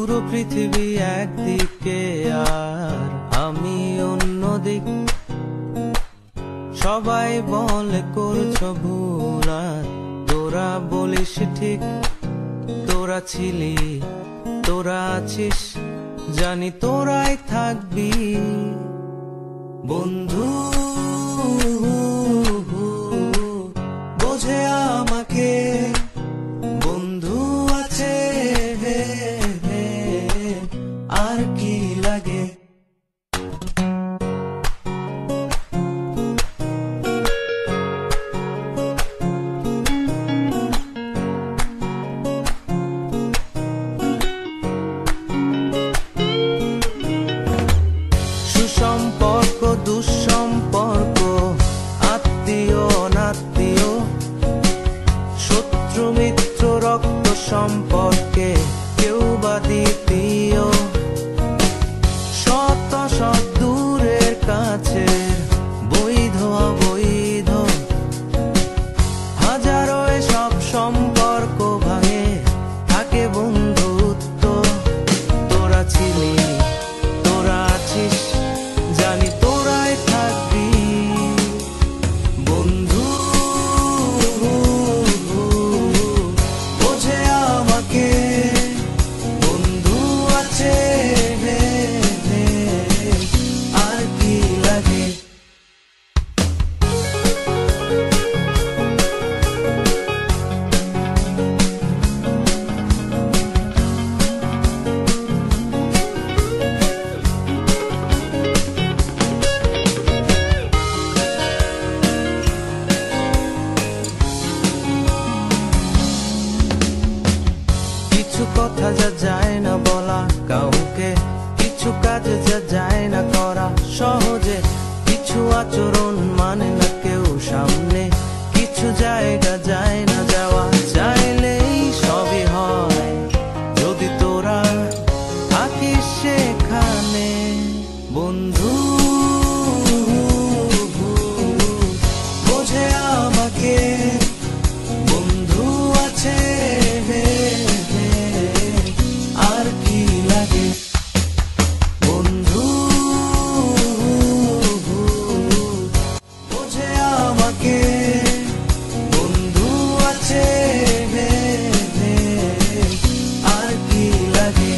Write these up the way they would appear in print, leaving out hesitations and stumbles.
পুরো পৃথিবী একদিকে আর আমি অন্যদিক। সবাই বলে করছো ভুল আর তোরা বলিস ঠিক। তোরা ছিলি, তোরা আছিস, জানি তোরাই থাকবি বন্ধু। বোঝে আমাকে বন্ধু আছে, আর কি লাগে। সুসম্পর্ক দুঃসম্পর্ক, আত্মীয় অনাত্মীয়, শত্রু মিত্র রক্ত সম্পর্কে কেউ বা দ্বিতীয়। শত শত দূরের কাছে, বৈধ অবৈধ, হাজারো সব সম্পর্ক ভাঙে, থাকে বন্ধুত্ব। তোরা ছিলি, তোরা আছিস, জানি তোরাই থাকবি বন্ধু। বোঝে আমাকে বন্ধু আছে, আর কি লাগে। কিছু কথা যা যায় না বলা কাউকে, কিছু কাজ যা যায় না করা সহজে, কিছু আচরণ মানে না কেউ সামনে, কিছু জায়গা যায় না যাওয়া, চাইলেই সবই হয় যদি তোরা থাকিস সেখানে বন্ধু। বোঝে আমাকে বন্ধু আছে, আর কি লাগে বন্ধু। বোঝে আমাকে বন্ধু আছে, আর কি লাগে।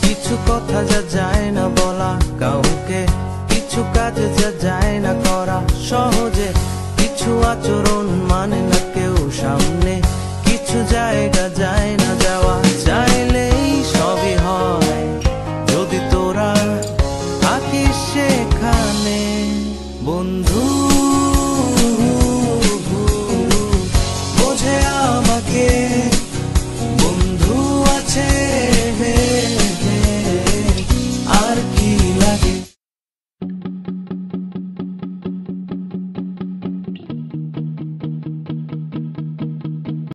কিছু কথা যা যায় না বলা কাউকে, কিছু কাজ যা যায় না করা সহজে, কিছু আচরণ মানে না কেউ সামনে, কিছু জায়গা যায় না যাওয়া, চাইলেই সবই হয় যদি তোরা থাকিস সেখানে বন্ধু। বোঝে আমাকে বন্ধু আছে,